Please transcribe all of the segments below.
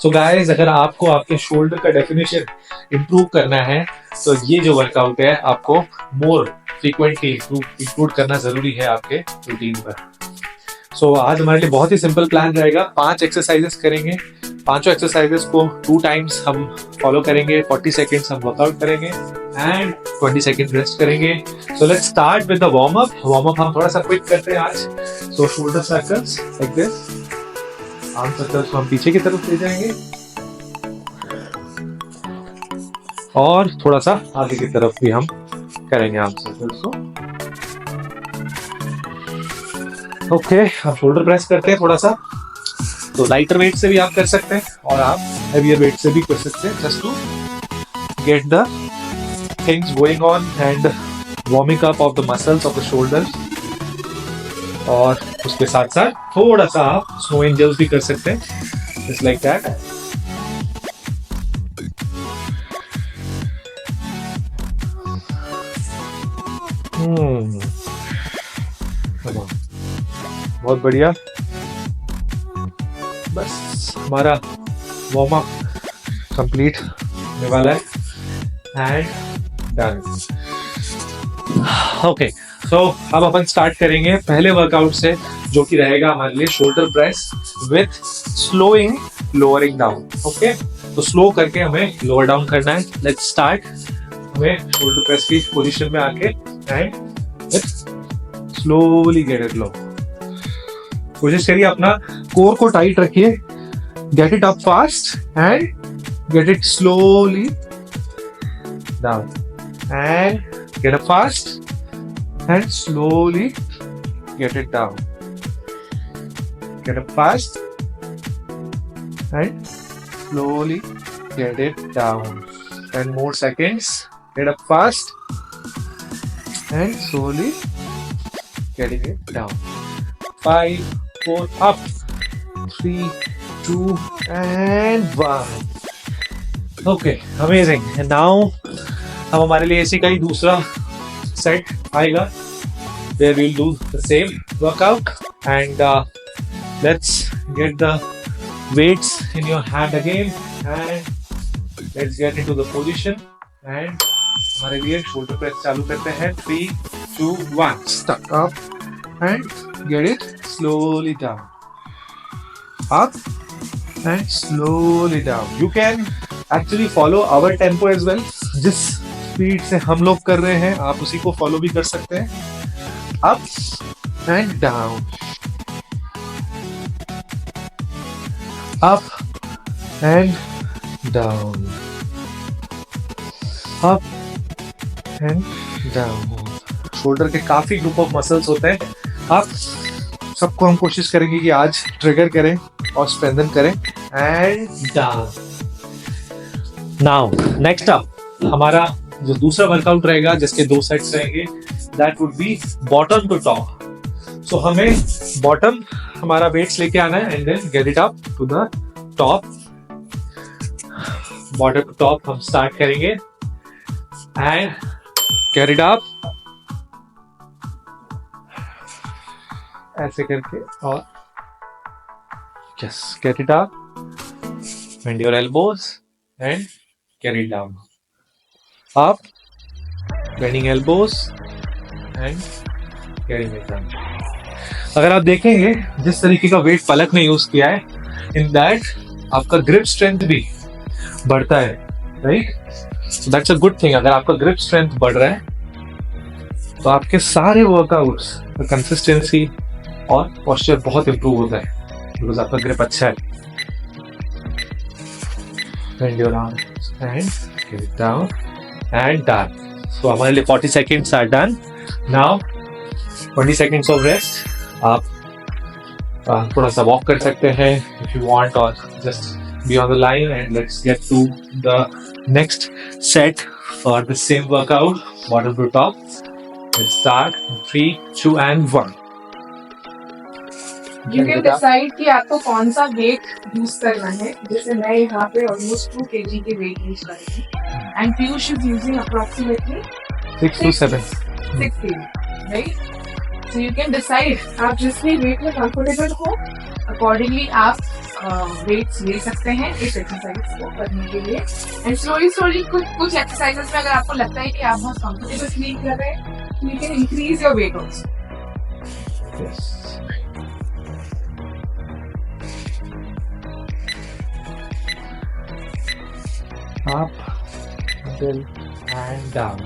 So guys, अगर आपको आपके शोल्डर का डेफिनेशन इंप्रूव करना है तो ये जो वर्कआउट है आपको मोर फ्रीक्वेंटली इंक्लूड करना जरूरी है आपके रूटीन पर। आज हमारे लिए बहुत ही सिंपल प्लान रहेगा। 5 एक्सरसाइजेस करेंगे। पांचों एक्सरसाइजेस को 2 टाइम्स हम फॉलो करेंगे। 40 सेकेंड्स हम वर्कआउट करेंगे एंड 20 सेकेंड रेस्ट करेंगे। Let's start with the warm up हम थोड़ा सा क्विक करते हैं आज। Shoulder circles like this. Arm circles को हम पीछे की तरफ ले जाएंगे और थोड़ा सा आगे की तरफ भी हम करेंगे आर्म सर्कल्स को। ओके, हम शोल्डर प्रेस करते हैं थोड़ा सा। तो लाइटर वेट से भी आप कर सकते हैं और आप हेवियर वेट से भी कर सकते हैं, just to get the things going on and warming up of the muscles of the shoulders. और उसके साथ साथ थोड़ा सा आप स्नो एंजल्स भी कर सकते हैं, जस्ट लाइक दैट। बहुत बढ़िया। बस हमारा वार्म अप कंप्लीट होने वाला है एंड डन। ओके, अब अपन स्टार्ट करेंगे पहले वर्कआउट से, जो कि रहेगा हमारे लिए shoulder press with slowing lowering down. Okay, तो स्लो करके हमें लोअर डाउन करना है। Let's start. हमें शोल्डर प्रेस की पोजीशन में आके एंड स्लोली गेट इट लो। कोशिश करिए अपना कोर को टाइट रखिए। Gate it up fast and get it slowly down and get up fast and slowly get it down. Get up fast and slowly get it down. 10 more seconds. Get up fast and slowly getting it down. 5, 4, up. 3, 2, and 1. Okay, amazing. And now अब हमारे लिए इसी का ही दूसरा set आएगा, where we'll do the same workout and let's get the weights in your hand again and let's get into the position and हमारे लिए shoulder press चालू करते हैं। 3, 2, 1. Stuck up and get it slowly down. Up and slowly down. You can actually follow our tempo as well. जिस speed से हम लोग कर रहे हैं आप उसी को फॉलो भी कर सकते हैं। Up and down. Up and down. Up and down. Shoulder के काफी ग्रुप ऑफ मसल्स होते हैं। आप सबको हम कोशिश करेंगे कि आज ट्रिगर करें और स्ट्रेंथन करें and down. Now next up हमारा जो दूसरा वर्कआउट रहेगा, जिसके 2 सेट्स रहेंगे, that would be bottom to top. हमें बॉटम हमारा वेट्स लेके आना है and then get it up to the top. Bottom to top हम स्टार्ट करेंगे and get it up ऐसे करके और yes, get it up, bend your elbows and get it down. Up, bending elbows and getting it down. अगर आप देखेंगे जिस तरीके का वेट पलक ने यूज किया है, इन दैट आपका ग्रिप स्ट्रेंथ भी बढ़ता है, right? So that's a good thing. अगर आपका ग्रिप स्ट्रेंथ बढ़ रहा है तो आपके सारे वर्कआउट्स का कंसिस्टेंसी और पोस्चर बहुत इंप्रूव होता है, बिकॉज आपका ग्रिप अच्छा है। Bend your arms and get it down and done. हमारे लिए 40 seconds are done. Now 20 seconds of rest. आप थोड़ा सा वॉक कर सकते हैं if you want, or just be on the line and let's get to the next set for the same workout, bottom to top. Let's start. 3, 2, and 1. You can decide कि आपको कौन सा वेट यूज करना है। जैसे मैं यहाँ पे ऑलमोस्ट 2 kg के वेट यूज कर रही हूँ and Piyush is using approximately 6 to 7. 6 kg, right? So you can decide आप जिस भी वेट में कंफर्टेबल हो, अकॉर्डिंगली आप वेट्स ले सकते हैं इस एक्सरसाइज को करने के लिए। एंड स्लोली कुछ एक्सरसाइजेस में अगर आपको लगता है कि आप बहुत कंफर्टेबल फील कर रहे हैं, you can increase your weight also. Up, middle, and down.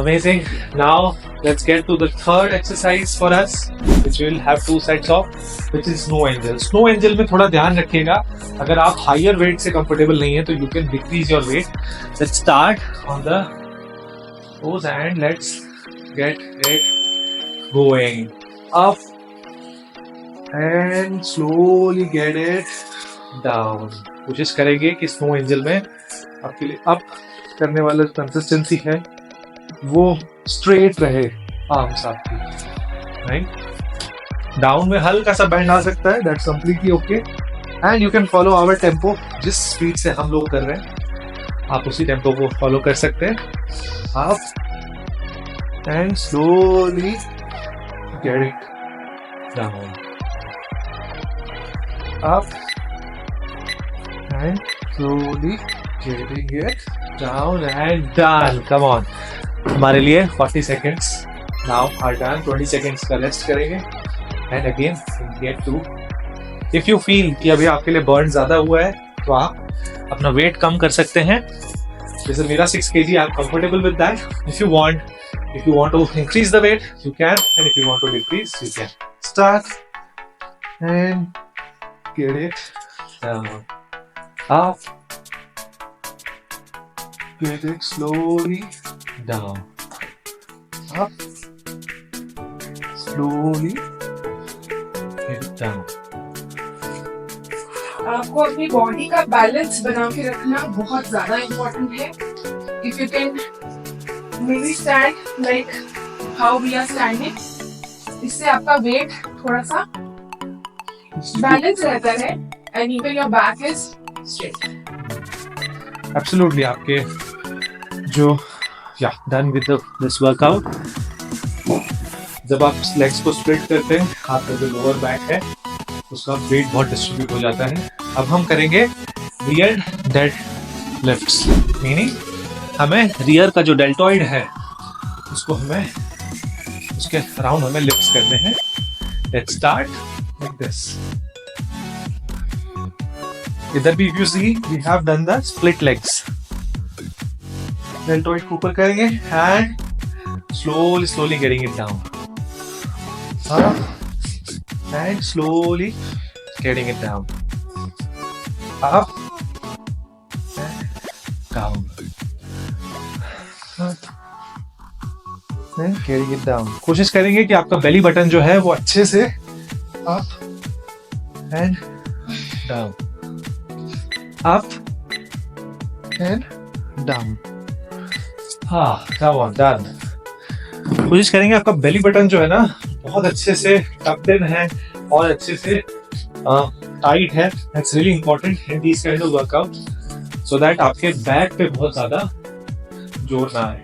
Amazing. Now let's get to the third exercise for us, which we will have 2 sets of, which is snow angel. Snow angel में थोड़ा ध्यान रखिएगा, अगर आप higher weight से comfortable नहीं है तो you can decrease your weight. Let's start on the toes and let's get it going. Up and slowly get it down. कोशिश करेंगे कि स्नो एंजल में आपके लिए अप करने वाला जो कंसिस्टेंसी है वो स्ट्रेट रहे आर्म्स आपकी, राइट। डाउन में हल्का सा बैंड आ सकता है, that's completely okay, and you can follow our tempo. जिस स्पीड से हम लोग कर रहे हैं आप उसी टेम्पो को फॉलो कर सकते हैं। Up and slowly get it down, up and slowly getting it down and done. Come on. हमारे लिए 40 seconds now are done. 20 seconds का रेस्ट करेंगे and again get to, if you feel कि अभी आपके लिए burn ज़्यादा हुआ है तो आप अपना वेट कम कर सकते हैं। जैसे मेरा 6 kg, I'm comfortable with that. If you want to increase the weight, you can, and if you want to decrease, you can. Start and get it down. Up, get it slowly down, up, slowly get it down. आपको अपनी body का balance बना के रखना बहुत ज्यादा important है। If you can maybe stand like how we are standing, इससे आपका वेट थोड़ा सा बैलेंस रहता है and even your back is straight. Absolutely. आपके जो done with this workout. जब आप लेग्स को स्प्लिट करते हैं आपका जो लोअर बैक है उसका वेट बहुत डिस्ट्रीब्यूट हो जाता है। अब हम करेंगे रियर डेड लिफ्ट्स, मीनिंग हमें रियर का जो डेल्टॉइड है उसको हमें उसके अराउंड हमें लिफ्ट्स करने हैं। Let's start like this. इधर भी you see we have done the split legs. Deltoid को ऊपर करेंगे and slowly getting it down. Up and slowly getting it down. Up and down. Up and getting it down. कोशिश करेंगे कि आपका belly button जो है वो अच्छे से up and down. Up and down. Come on, done. कोशिश करेंगे आपका बेली बटन जो है ना बहुत अच्छे से टक्ड इन है और अच्छे से टाइट है। That's really important in these kind of workout, so that आपके बैक पे बहुत ज्यादा जोर ना आए।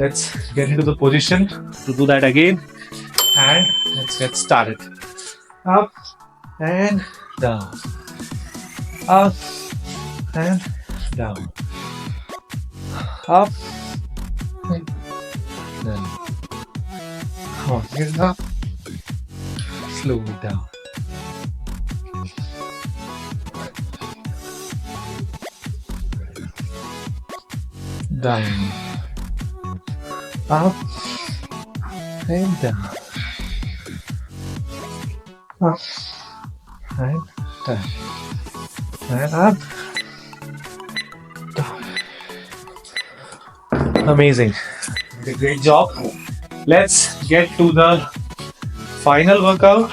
Let's get into the position to do that again, and let's get started. Up and down. Up and down. Up and down. Come on, get it up. Slow it down. Down. Up and down. Up and down. And up, down. Amazing. Okay, great job. Let's get to the final workout.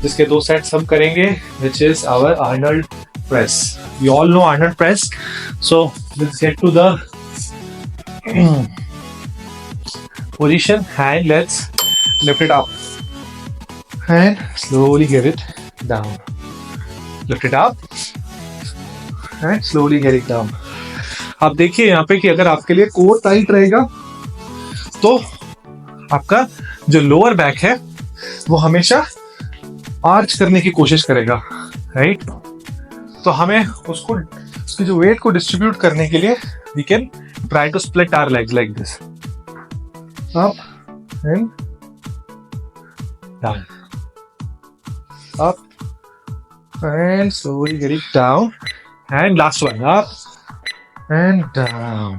जिसके 2 sets हम करेंगे, which is our Arnold press. We all know Arnold press. So let's get to the position and let's lift it up and slowly get it down. Lift it up and slowly get it down. आप देखिए यहाँ पे कि अगर आपके लिए core tight रहेगा तो आपका जो लोअर बैक है वो हमेशा आर्च करने की कोशिश करेगा, राइट? तो हमें उसको, उसके जो वेट को डिस्ट्रीब्यूट करने के लिए we can try to split our legs like this, up and down, up and slowly get it down, and last one, up and down.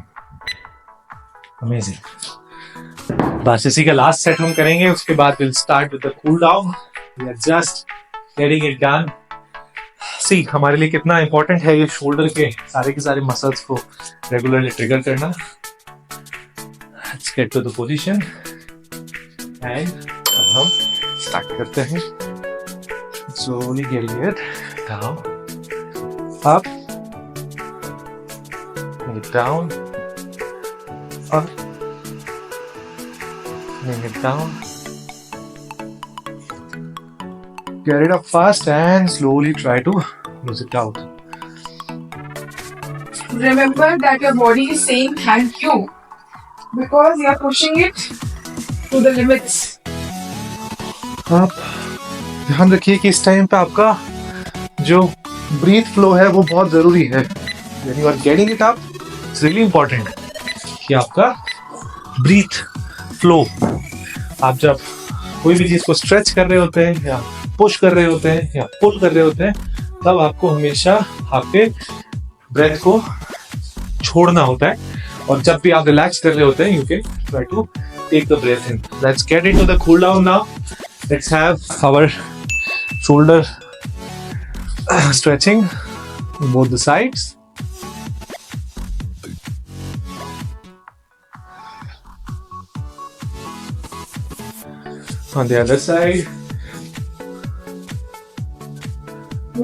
Amazing. बस इसी का लास्ट सेट हम करेंगे, उसके बाद we'll start with the cool down. We are just getting it done. See, हमारे लिए कितना important है ये शोल्डर के सारे मसल्स को रेगुलरली ट्रिगर करना. Let's get to the position and अब हम स्टार्ट करते हैं. Slowly getting it down, up, bring it down, up, bring it down. Get it up fast and slowly try to lose it out. Remember that your body is saying thank you because you are pushing it to the limits. Up. ध्यान रखिए कि इस time पे आपका जो breathe flow है वो बहुत जरूरी है. When you are getting it up, it's really important कि आपका ब्रीथ फ्लो, आप जब कोई भी चीज को स्ट्रेच कर रहे होते हैं या पुश कर रहे होते हैं या पुल कर रहे होते हैं, तब आपको हमेशा आपके ब्रेथ को छोड़ना होता है. और जब भी आप रिलैक्स कर रहे होते हैं, you can try to take the breath in. Let's get into the cool down now. Let's have our shoulder stretching on both the sides. On the other side.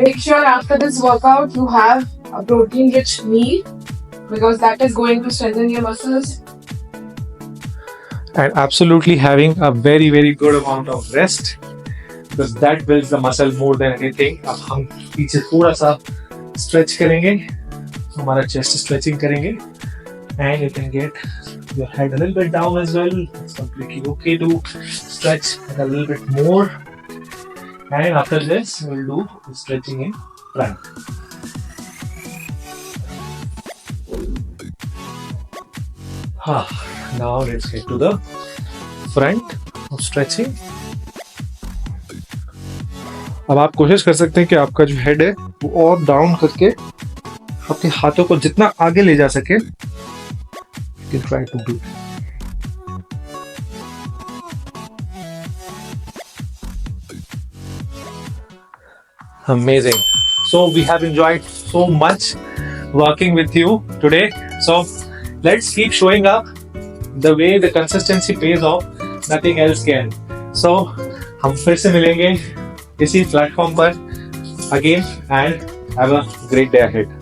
Make sure after this workout you have a protein-rich meal because that is going to strengthen your muscles. And absolutely having a very good amount of rest because that builds the muscle more than anything. अब हम पीछे थोड़ा सा stretch करेंगे, हमारा chest stretching करेंगे, and you can get your head a little bit down as well. It's completely okay to stretch a little bit more. And after this, we'll do stretching in front. Now let's get to the front of stretching. अब आप कोशिश कर सकते हैं कि आपका जो head है वो और डाउन करके अपने हाथों को जितना आगे ले जा सके. You can try to do. Amazing. So we have enjoyed so much working with you today. So let's keep showing up the way the consistency pays off. Nothing else can. So हम फिर से मिलेंगे इसी platform पर again and have a great day ahead.